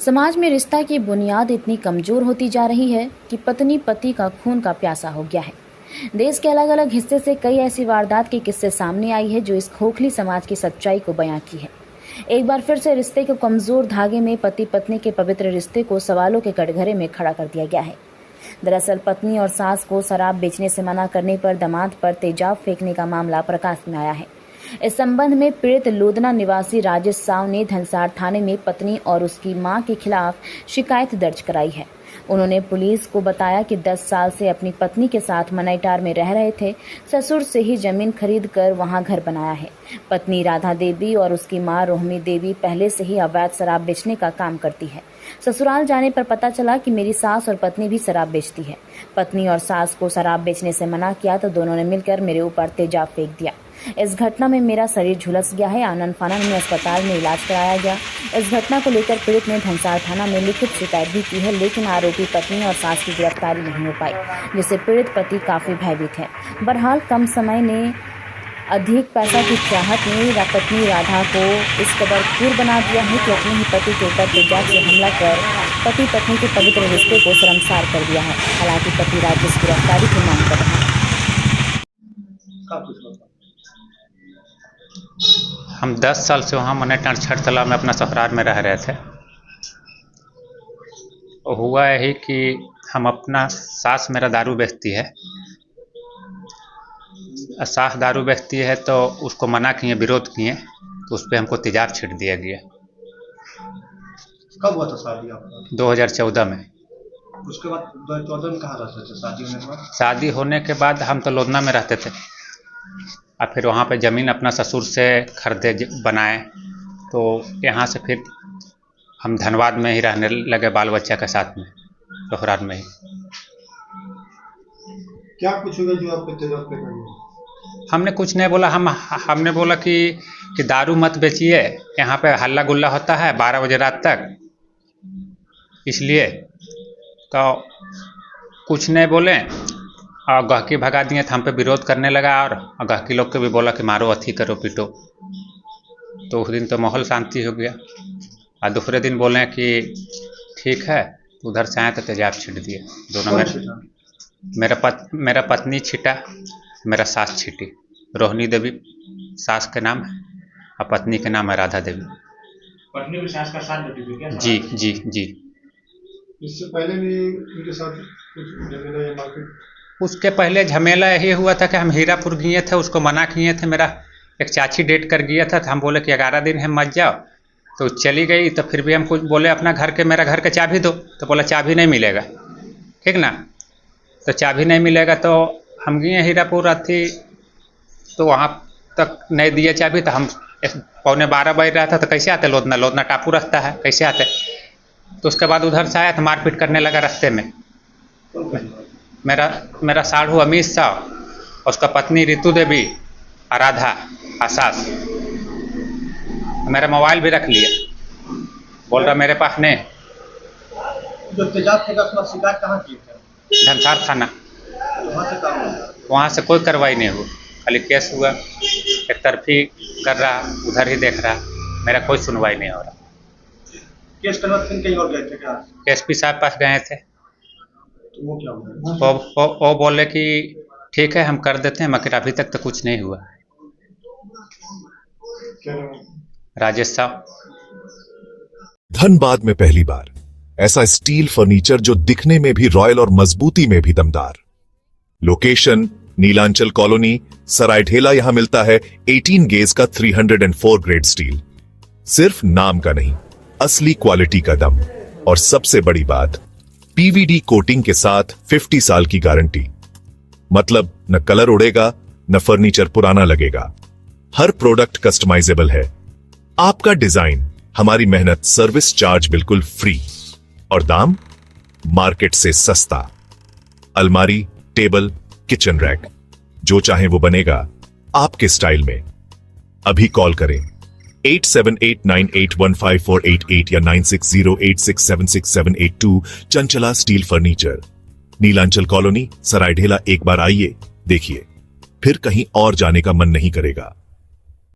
समाज में रिश्ता की बुनियाद इतनी कमजोर होती जा रही है कि पत्नी पति का खून का प्यासा हो गया है। देश के अलग अलग हिस्से से कई ऐसी वारदात के किस्से सामने आई है जो इस खोखली समाज की सच्चाई को बयां की है। एक बार फिर से रिश्ते के कमजोर धागे में पति पत्नी के पवित्र रिश्ते को सवालों के कटघरे में खड़ा कर दिया गया है। दरअसल पत्नी और सास को शराब बेचने से मना करने पर दामाद पर तेजाब फेंकने का मामला प्रकाश में आया है। इस संबंध में पीड़ित लूदना निवासी राजेश साव ने धनसार थाने में पत्नी और उसकी मां के खिलाफ शिकायत दर्ज कराई है। उन्होंने पुलिस को बताया कि 10 साल से अपनी पत्नी के साथ मनैटार में रह रहे थे। ससुर से ही जमीन खरीद कर वहां घर बनाया है। पत्नी राधा देवी और उसकी मां रोहिणी देवी पहले से ही अवैध शराब बेचने का काम करती है। ससुराल जाने पर पता चला कि मेरी सास और पत्नी भी शराब बेचती है। पत्नी और सास को शराब बेचने से मना किया तो दोनों ने मिलकर मेरे ऊपर तेजाब फेंक दिया। इस घटना में मेरा शरीर झुलस गया है। आनंद फानन में अस्पताल में इलाज कराया गया। इस घटना को लेकर पीड़ित ने धनसार थाना में लिखित शिकायत भी की है, लेकिन आरोपी पत्नी और सास की गिरफ्तारी नहीं हो पाई, जिससे पीड़ित पति काफी भयभीत है। बहरहाल कम समय ने अधिक पैसा की चाहत ने पत्नी राधा को इस कदर क्रूर बना दिया है कि अपने ही पति के ऊपर तेजाब से हमला कर पति पत्नी के पवित्र रिश्ते को शर्मसार कर दिया है। हालांकि पति राजेश गिरफ्तारी की मांग कर रहे हैं। हम 10 साल से वहाँ मनैटार छठ तालाब में अपना ससुराल में रह रहे थे। हुआ यही कि हम अपना सास मेरा दारू बेचती है। सास दारू बेचती है तो उसको मना किए, विरोध किए, तो उस पर हमको तेजाब छीट दिया गया। कब हुआ था शादी आपका? 2014 में। उसके बाद 2014 में कहाँ रहते थे शादी होने के बाद? शादी होने के बाद हम तो लोधना में रहते थे और फिर वहाँ पे ज़मीन अपना ससुर से खरीदे बनाए, तो यहाँ से फिर हम धनबाद में ही रहने लगे बाल बच्चा के साथ में, ससुराल में ही। क्या कुछ हुआ जो आपको तेजाब फेंका? हमने कुछ नहीं बोला। हमने बोला कि दारू मत बेचिए, यहाँ पे हल्ला गुल्ला होता है 12 बजे रात तक, इसलिए तो कुछ नहीं बोले और गहकी भगा दिए। तो हम पे विरोध करने लगा और गहकी लोग को भी बोला कि मारो, अथी करो, पीटो। तो उस दिन तो माहौल शांति हो गया और दूसरे दिन बोले कि ठीक है, उधर से आए तो तेजाब छीट दिए दोनों में। मेरा पत्नी छीटा, मेरा सास छीटी। रोहिणी देवी सास के नाम है और पत्नी के नाम है राधा देवी। पत्नी भी सास का साथ देती थी क्या? जी जी जी। इससे पहले भी उनके साथ कुछ झमेला या मारपीट? उसके पहले झमेला यही हुआ था कि हम हीरापुर गए थे, उसको मना किए थे। मेरा एक चाची डेट कर गया था, तो हम बोले कि 11 दिन है मत जाओ, तो चली गई। तो फिर भी हम कुछ बोले अपना घर के, मेरा घर के चाबी दो, तो बोला चाबी नहीं मिलेगा, ठीक ना। तो चाबी नहीं मिलेगा तो हम गए हीरापुर अथी, तो वहाँ तक नहीं दिए चाबी। तो हम 11:15 बज रहा था, तो कैसे आते लोधना टापू रास्ता है, कैसे आते। तो उसके बाद उधर से आया तो मारपीट करने लगा रास्ते में। मेरा साढ़ू अमित साव, उसका पत्नी रितु देवी, राधा आसास। मेरा मोबाइल भी रख लिया, बोल रहा मेरे पास नहीं। जो तेजाब फेंका उसका शिकायत कहाँ की थे? धनसार थाना। वहाँ से कोई कार्रवाई नहीं हुई, खाली केस हुआ। एक तरफी कर रहा, उधर ही देख रहा, मेरा कोई सुनवाई नहीं हो रहा। केस करवा फिर कहीं और गए थे क्या? एसपी साहब पास गए थे, तो वो क्या हुआ? वो बोले कि ठीक है हम कर देते हैं, मगर अभी तक तो कुछ नहीं हुआ। राजेश साहब। धनबाद में पहली बार ऐसा स्टील फर्नीचर जो दिखने में भी रॉयल और मजबूती में भी दमदार। Location Nilanchal colony, Saraidhela. यहां मिलता है 18 गेज का 304 ग्रेड स्टील। सिर्फ नाम का नहीं, असली क्वालिटी का दम। और सबसे बड़ी बात, पीवीडी कोटिंग के साथ 50 साल की गारंटी। मतलब न कलर उड़ेगा, न फर्नीचर पुराना लगेगा। हर प्रोडक्ट कस्टमाइजेबल है। आपका डिजाइन, हमारी मेहनत, सर्विस चार्ज बिल्कुल फ्री। और दाम मार्केट से सस्ता। अलमारी, टेबल, किचन रैक, जो चाहे वो बनेगा आपके स्टाइल में। अभी कॉल करें 8789815488 या 9608676782। Chanchala steel furniture, Nilanchal colony, Saraidhela. एक बार आइए, देखिए, फिर कहीं और जाने का मन नहीं करेगा।